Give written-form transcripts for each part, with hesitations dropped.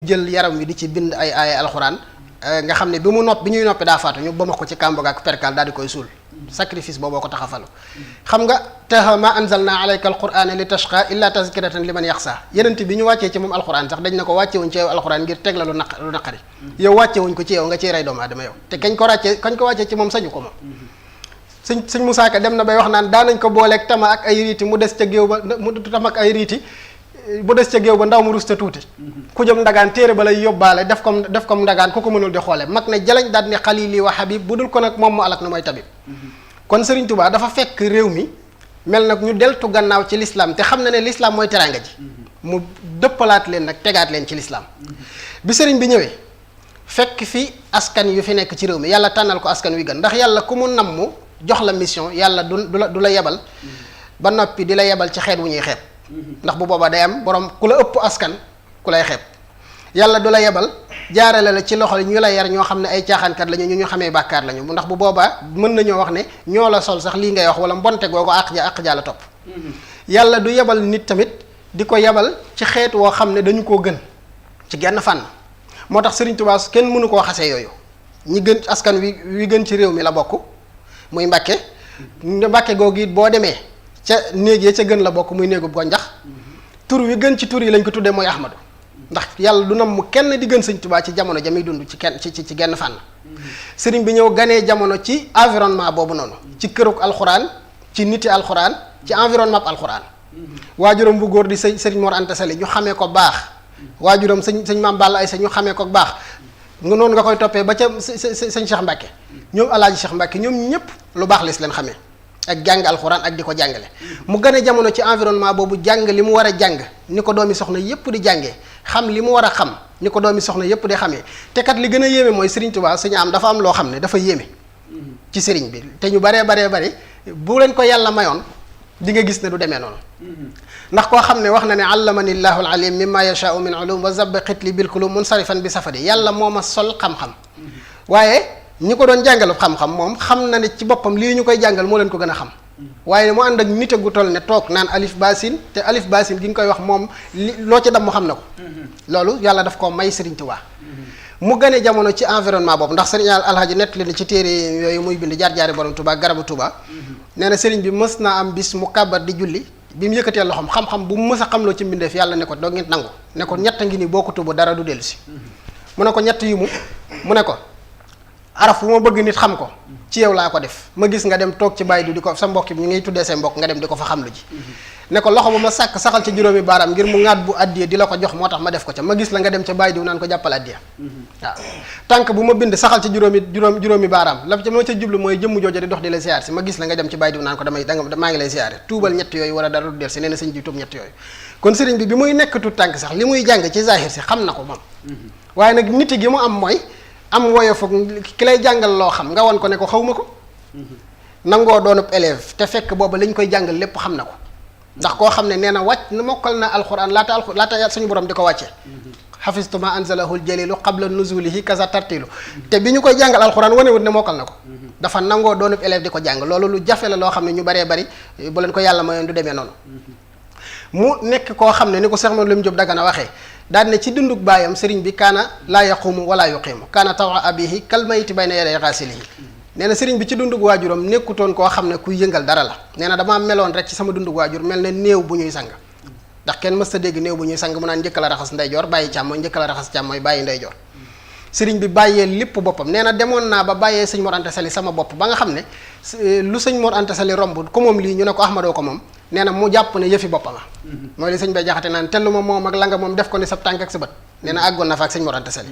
jël yaram wi di ci bind ay alxuraan nga xam ne bi ñuy noppi daa faatu ñu ba ma ko ci kàmb ak perkal daal di koy suul sacrifice booboo ko taxafalu xam nga taha ma anzalna alayka alqur'ana li tashqa illa tazkiratan liman yaxsa yenent bi ñu wàccee ci moom alxuraan sax dañ ne ko wàcce wuñ ci yow alxuraan ngir teg la lu naqari yow wàcce wuñ ko ci yow nga ciy rey doomu aadama yow te kañ ko wàccee ci moom sañu ko moom sëñ Musaa Ka dem na bay wax naan daanañ ko booleeg tama ak ay riiti mu des ca géew ba mu tama ak ay riiti bu des ca géew ba ndaw mu rusta tuuti ku jëm ndagaan téere ba lay yóbbaale def comme ndagaan ku ko mënul di xoole mag ne jalañ daal ne xalili wa habib bu dul ko nag moom mu alak na mooy tabib kon Serigne Touba dafa fekk réew mi mel nag ñu deltu gannaaw ci l'islam te xam na ne l'islam mooy teraanga ji mu dëppalaat leen nag tegaat leen ci l'islam bi Serigne bi ñëwee fekk fi askan yu fi nekk ci réew mi yàlla tànnal ko askan wi gën ndax yàlla ku mu namm jox la mission yàlla du la yebal ba noppi di la yebal ci xeet wu ñuy xeeb ndax bu boobaa day am borom ku la ëpp askan ku lay xeeb yàlla du la yebal jaarale la ci loxo ñu la yar ñoo xam ne ay caaxaankat lañu ñu xamee bàkkaar lañu ndax bu boobaa mën nañoo wax ne ñoo la sol sax lii ngay wax wala mbonte googu àq ja la topp yàlla du yebal nit tamit di ko yebal ci xeet woo xam ne dañu koo gën ci genn fànn moo tax Serigne Touba kenn mënu koo xasee yooyu ñi gën askan wi gën ci réew mi la bokk muy Mbàkke googu it boo demee ca néeg ya ca gën la bokk muy néegub ko njax tur wi gën ci tur yi lañ ko tuddee mooy Ahmadu ndax yàlla du nam mu kenn di gën Sëñ Tuubaa ci jamono ja muy dund ci genn fànn sëriñ bi ñëw ganee jamono ci environnement boobu noonu ci këruk alxuraan ci niti alxuraan ci environnement alxuraan waajuram bu góor di sëriñ Mor Anta Sali ñu xamee ko baax waajuram sëñ Maam Balla Aysa ñu xamee ko baax nga noonu nga koy toppee ba ca sëñ Cheikh Mbacke ñoom alaaji Cheikh Mbacke ñoom ñëpp lu baax lees leen xamee ak jàng alxuraan ak di ko jàngale mu gën a jamono ci environnement boobu jàng li mu war a jàng ni ko doomi soxna yépp di jàngee xam li mu war a xam ni ko doomi soxna yépp di xamee te kat li gën a yéeme mooy Serigne Touba sëñ am dafa am loo xam ne dafa yéeme ci Serigne bi te ñu baree bu leen ko yàlla mayoon di nga gis ne du demee noonu ndax koo xam ne wax na ne allamani llahu alalim mimma yashaau min ulum wa zabba xitli bil kulum munsarifan bi safadi yàlla moo ma sol xam-xam waaye ñi ko doon jàngalu xam-xam moom xam na ne ci boppam lii ñu koy jàngal moo leen ko gën a xam waaye mu ànd ak nite gu toll ne toog naan alif basin te alif basin gi nga koy wax moom loo ci dam mu xam na ko loolu yàlla daf koo may Serigne Touba mu gane jamono ci environnement boobu ndax Serigne Alhaji nettali na ci téere yooyu muy bind jaar-jaari borom Touba garabu Touba nee na Serigne bi mës naa am bis mu kàbbar di julli bi mu yëkkatee loxoom xam-xam bu mu mës a xamloo ci mbindeef yàlla ne ko doo ngeen nangu ne ko ñett ngi ni boo ko tubu dara du dellu si mu ne ko ñett yi mu ne ko araf bu ma bëgg nit xam ko ci yow laa ko def ma gis nga dem toog ci bàyyi di ko sa mbokk bi ñu ngay tuddee say mbokk nga dem di ko fa xam lu ji ne ko loxo bu ma sàkk saxal ci juróomi baaraam ngir mu ŋaat bu addiya di la ko jox moo tax ma def ko ca ma gis la nga dem ca bàyyi diw naan ko jàppal addiya waaw tànk bu ma bind saxal ci juróomi baaraam la ca ma ca jublu mooy jëmm jooja di dox di la ziyaar si ma gis la nga dem ci bàyyi diw naan ko maa ngi lay ziyaare tuubal ñett yooyu wala dara du del si nee na sëñ bi tuub ñett yooyu kon sëriñ bi muy nekk tuut tànk sax li muy jàng ci zahir si xam na ko moom waaye nag nit gi mu am mooy am woyofu ki lay jàngal loo xam nga won ko ne ko xaw ma ko nangoo doonub élève te fekk booba li ñu koy jàngal lépp xam na ko ndax koo xam ne nee na wàcc na mokkal na alxuraan laata suñu borom di ko wàccee xafistu ma anzalahul jalilu qabla nuzulihi kaza tartilu te bi ñu koy jàngal alxuraan wanewut ne mokkal na ko dafa nangoo doonub élève di ko jàng loolu lu jafe la loo xam ne ñu baree bari bu leen ko yàlla mayoon du demee noonu mu nekk koo xam ne ni ko Cheikh Mawlana Lam Diop Dagana waxee daal ne ci dundug baayam sëriñ bi kaana laa yaqumu wala yuqimu kaana tawa abihi kal mayiti bayna yaday xaasilihi nee na sëriñ bi ci dundug waajuram nekkutoon koo xam ne kuy yëngal dara la nee na damaa meloon rek ci sama dundug waajur mel ne néew bu ñuy sang ndax kenn mës ta dégg néew bu ñuy sang mu naan njëkk la raxas ndeyjoor bàyyi càmmooy njëkk la raxas càmmooy bàyyi ndeyjoor sëriñ bi bàyyee lépp boppam nee na demoon naa ba bàyyee sëñ Mor Anta Sali sama bopp ba nga xam ne lu sëñ Mor Anta Sali romb ko moom lii ñu ne ko Ahmadoo ko moom nee na mu jàpp ne yëfi boppam la mooy li sëñ Bay Jaxate naan tellu ma moom ak la nga moom def ko ni sa tànk ak sa bët nee na àggoon na fa ak sëñ Mor Anta Sali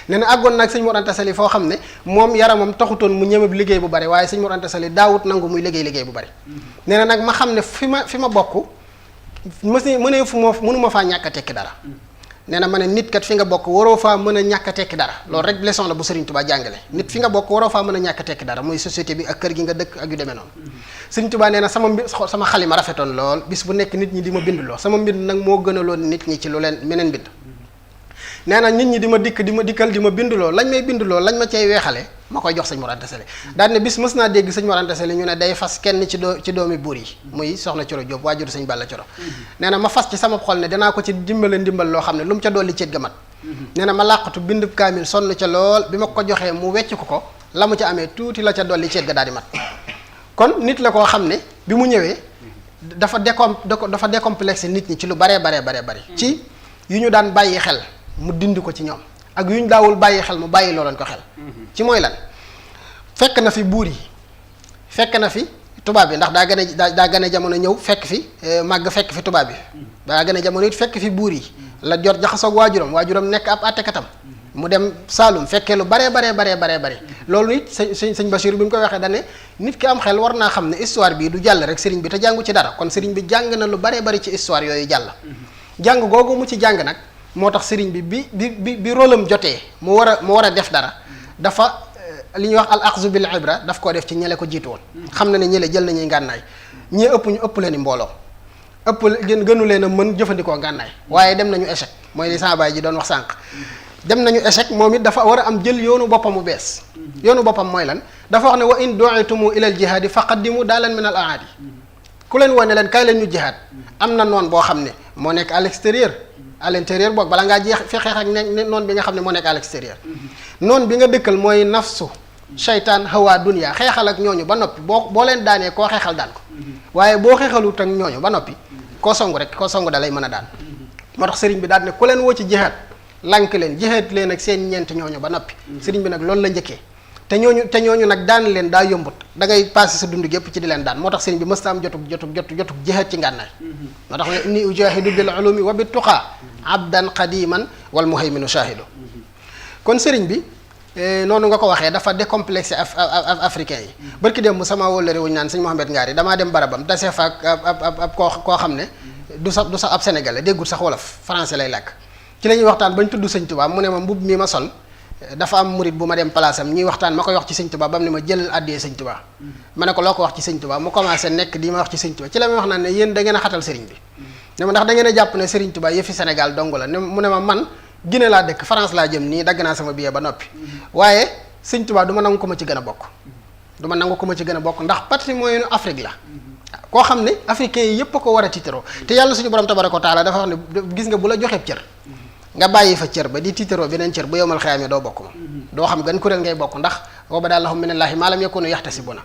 nee na àggoon na ak sëñ Mor Anta Sali foo xam ne moom yaramam taxutoon mu ñëmeb liggéey bu bari waaye sëñ Mor Anta Sali daawut nangu muy liggéey bu bari nee na nag ma xam ne fi ma bokk mënuma faa ñàkk a tekki dara nee na ma ne nit kat fi nga bokk waroo faa mën a ñàkk a tekki dara loolu rek leçon la bu Serigne Touba jàngale nit fi nga bokk waroo faa mën a ñàkk a tekki dara muy société bi ak kër gi nga dëkk ak yu demee noonu Serigne Touba nee na sama xalima rafetoon lool bis bu nekk nit ñi di ma bindloo sama mbind nag moo gënaloon nit ñi ci lu leen meneen bind nee na nit ñi di ma dikkal di ma bindloo lañ may bindloo lañ ma cay weexale ma koy jox sëñ Mor Anta Sali daal ne bis mës naa dégg sëñ Mor Anta Sali ñu ne day fas kenn ci doomi buur yi muy soxna Coro Jóob waajuru sëñ Balla Coro nee na ma fas ci sama xol ne danaa ko ci dimbal loo xam ne lu mu ca dolli céet ga mat nee na ma làqatu bindub kaamil sonn ca lool bi ma ko joxee mu wecc ko la mu ca amee tuuti la ca dolli ceet ga daal di mat kon nit la koo xam ne bi mu ñëwee dafa décomplexé nit ñi ci lu baree bari ci yu ñu daan bàyyi xel mu dindi ko ci ñoom ak yu ñu daawul bàyyi xel mu bàyyi looloon ko xel ci mooy lan fekk na fi buur yi fekk na fi tubaab bi ndax daa gën a jamono ñëw fekk fi màgg fekk fi tubaab bi daa gën a jamono it fekk fi buur yi la jot jaxasoog waajuram nekk ab àttekatam mu dem Saalum fekkee lu baree bari loolu it sëñ Bachir bi mu koy waxee dane nit ki am xel war naa xam ne histoire bii du jàll rek sëriñ bi te jàngu ci dara kon sëriñ bi jàng na lu baree bari ci histoire yooyu jàll jàng googu mu ci jàng nag moo tax sëriñ bi rôlam jotee mu war a def dara dafa li ñuy wax al axzu bil ibra daf koo def ci ñele ko jiitu woon xam na ne ñële jël nañuy ngànnaay ñi ëpp leen i mbooloo gënu leen a mën jëfandikoo ngànnaay waaye dem nañu échec mooy li sama baay ji doon wax sànq dem nañu échec moom it dafa war a am jël yoonu boppam bu bees yoonu boppam mooy lan dafa wax ne wa in du'itumu ilal jihaadi faqaddimu daalan min al aadi ku leen wone leen kay leen ñu jihaad am na noon boo xam ne moo nekk à l'extérieur boog bala ngaa xeex ak noon bi nga xam ne moo nekk à l'extérieur noon bi nga dëkkal mooy nafsu shaytaan hawa dunya xeexal ak ñooñu ba noppi boo leen daanee koo xeexal daan ko waaye boo xeexalut ak ñooñu ba noppi koo songu da lay mën a daan moo tax sëriñ bi daal ne ku leen woo ci jihaad lànk leen jihaad leen ak seen ñeent ñooñu ba noppi sëriñ bi nag loolu la njëkkee te ñooñu nag daan leen daa yombut da ngay passé sa dund gépp ci di leen daan moo tax sëriñ bi mësta am jotug jihaad ci ngànnaay moo tax ne inni ujahidu bil ulumi wa bit tuqa abdan qadiman wal muhayminu shahidu kon sëriñ bi noonu nga ko waxee dafa décomplexé africain yi barki dem bu sama wóllëre wuñu naan sëñ Mohamed Ngaari damaa dem barabam tase fa ab koo xam ne du sax ab sénégalais déggul sax wolof français lay làkk ci la ñuy waxtaan bañ tudd sëñ Tuubaa mu ne ma mbubb mi ma sol dafa am murit bu ma dem place am ñuy waxtaan ma koy wax ci sëñ Tuubaa ba mu ne ma jëlal àddiyee sëñ Tuubaa ma ne ko loo ko wax ci sëñ Tuubaa mu commencé nekk di ma wax ci sëñ Tuubaa ci la may wax naan ne yéen da ngeen a xatal sëriñ bi ne ma ndax da ngeen a jàpp ne sëriñ Tuubaa yëfi Sénégal dong la ne mu ne ma man Guinée laa dëkk France laa jëm nii dagg naa sama billet ba noppi waaye sëñ Tuubaa du ma nangu ko ma ci gën a bokk ndax patrimoine Afrique la koo xam ne africain yi yëpp a ko war a tiitaroo te yàlla suñu borom tabaraka wa taala dafa wax ne gis nga bu la joxeeb cër nga bàyyi fa cër ba di tiitaroo beneen cër bu yowmal xiyaame doo bokk ma doo xam gan kuréel ngay bokk ndax wa badaa lahum minallaahi maa lam yakunu yaxtasibuna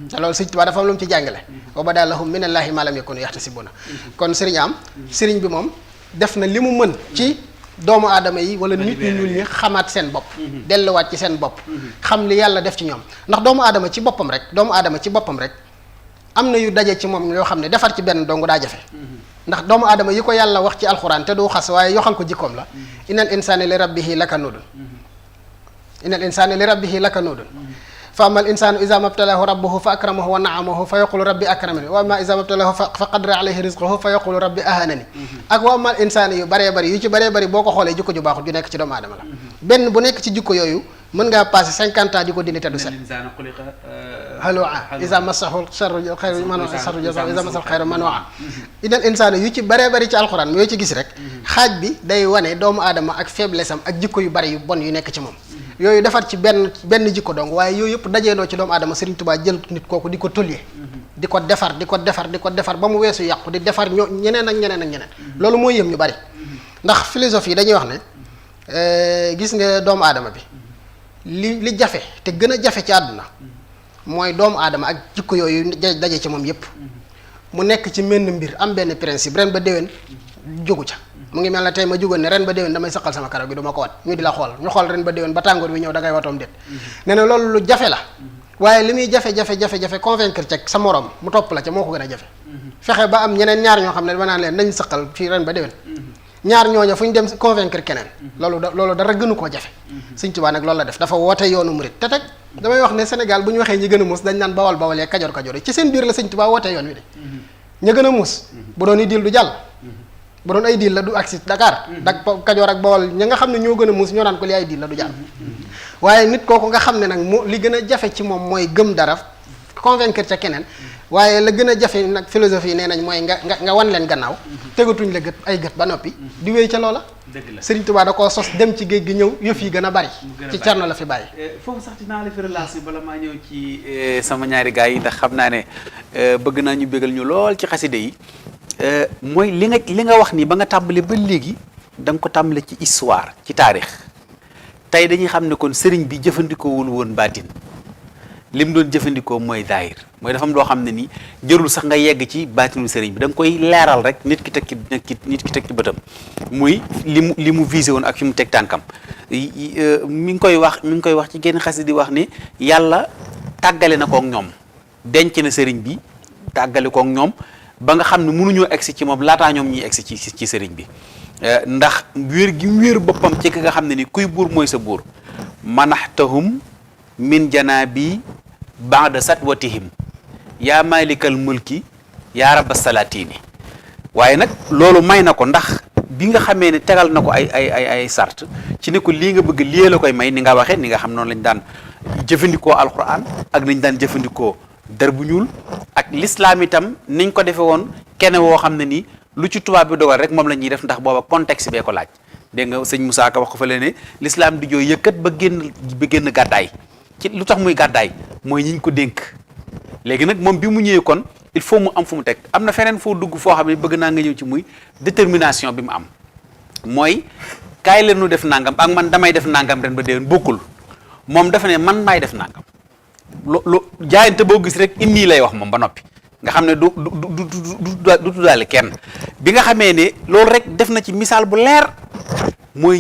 te loolu sëñ Tuubaa dafa am lu mu ci jàngale wa badaa lahum minallaahi maa lam yakunu yaxtasibuna kon sëriñ bi moom def na li mu mën ci doomu aadama yi wala nit ñu ñuul ñi xamaat seen bopp delluwaat ci seen bopp xam li yàlla def ci ñoom ndax doomu aadama ci boppam rek am na yu daje ci moom yoo xam ne defar ci benn dong daa jafe ndax doomu aadama yi ko yàlla wax ci alxuraan te du xas waaye yoxal ko jikkoom la innal insaana li rabbihi lakanuudun fa amal insaanu iza mabtalahu rabbuhu fa akramahu wa naamahu fa yaqulu rabbi akramani wa amma iza mabtalahu fa qadara alayhi rizqahu fa yaqulu rabbi ahanani ak wa amal insaanu yu baree bari boo ko xoolee jikko ju baaxut ju nekk ci doomu aadama la benn bu nekk ci jikko yooyu mën ngaa passé 50 ans di ko dindi te du set halwa iza massahu sharru xayru manua sarru jaza iza massahu xayru manua innal insaanu yu ci baree bari ci alxuraan yooyu ci gis rek xaaj bi day wane doomu aadama ak faiblesse am ak jikko yu bari yu bon yu nekk ci moom yooyu defar ci benn jikko dong waaye yooyu yëpp dajeendoo ci doomu aadama Serigne Touba jël nit kooku di ko tollee di ko defar ba mu weesu yàqu di defar ñeneen ak ñeneen loolu mooy yëm ñu bari ndax philosophie yi dañuy wax ne gis nga doomu aadama bi li jafe te gën a jafe ci àdduna mooy doomu aadama ak jikko yooyu daje ci moom yëpp mu nekk ci menn mbir am benn principe ren ba déwén jógu ca mu ngi mel ne tey ma jugoon ne ren ba déwén damay sëqal sama karaw gi du ma ko wat ñu di la xool ñu xool ren ba déwén ba tàngoor bi ñëw da ngay watoom déet nee na loolu lu jafe la waaye li muy jafe-jafe convaincre ca sa morom mu topp la ca moo ko gën a jafe fexe ba am ñeneen ñaar ñoo xam ne ba naan leen nañ sëqal fii ren ba déwén ñaar ñooña fu ñu dem convaincre keneen loolu dara gënu koo jafe Sëñ Tuubaa nag loolu la def dafa woote yoonu murit te teg damay wax ne Sénégal bu ñu waxee ñi gën a muus dañ naan bawal yee kajoor ci seen biir la Sëñ Tuubaa woote yoon wi de ña gën a muus bu doon i diil du jàll bu doon ay diil la du agsi Dakar kajoor ak bawal ña nga xam ne ñoo gën a muus ñoo naan ko li ay diil la du jàll waaye nit kooku nga xam ne nag li gën a jafe ci moom mooy gëm dara convaincre ca keneen waaye la gën a jafe nag philosophie yi nee nañ mooy nga wan leen gannaaw tegatuñ la ay gët ba noppi di wéy ca loola Sëriñ Tuubaa da koo sos dem ci géej gi ñëw yëf yi gën a bari ci Cerno la fi bàyyi foofu sax dinaa la fi relance bala maa ñëw ci sama ñaari gars yi ndax xam naa ne bëgg naa ñu bégal ñu lool ci xaside yi mooy li nga wax nii ba nga tàmbali ba léegi da nga ko tàmbale ci histoire ci taarix tey dañuy xam ne kon sëriñ bi jëfandikoowul woon baatin lim doon jëfandikoo mooy zaahir mooy dafa am loo xam ne nii jërul sax nga yegg ci baatinu sëriñ bi da nga koy leeral rek nit ki teg ci bëtam muy li mu visé woon ak fi mu teg tànkam mi ngi koy wax ci genn xasi di wax ni yàlla tàggale na kook ñoom denc na sëriñ bi tàggale kook ñoom ba nga xam ne mënuñoo egsi ci moom laataa ñoom ñuy egsi ci sëriñ bi ndax wéer gi mu wéer boppam ci ki nga xam ne ni kuy buur mooy sa buur manaxtahum min janaabi baada satwatihim yaa malikal mulki yaa rabba salaatini waaye nag loolu may na ko ndax bi nga xamee ne tegal na ko ay sart ci ne ko lii nga bëgg lii la koy may ni nga waxee ni nga xam noonu lañ daan jëfandikoo alquran ak nañ daan jëfandikoo der bu ñuul ak l'islam itam niñ ko defee woon kenn woo xam ne nii lu ci tubaab bi dogal rek moom la ñuy def ndax booba contexte bee ko laaj dégg nga sëñ Moussa Ka wax ko fa lee ne l'islam di jooy yëkkat ba génn gàddaay ci lu tax muy gàddaay mooy ñiñ ko dénk léegi nag moom bi mu ñëwee kon il faut mu am fu mu teg am na feneen foo dugg foo xam ne bëgg naa nga ñëw ci muy détermination bi mu am mooy kaay leen nu def nangam ak man damay def nangam ren ba déwén bokkul moom dafa ne man maay def nangam lu jaayante boo gis rek inni lay wax moom ba noppi nga xam ne du tuddaale kenn bi nga xamee ne loolu rek def na ci misaal bu leer mooy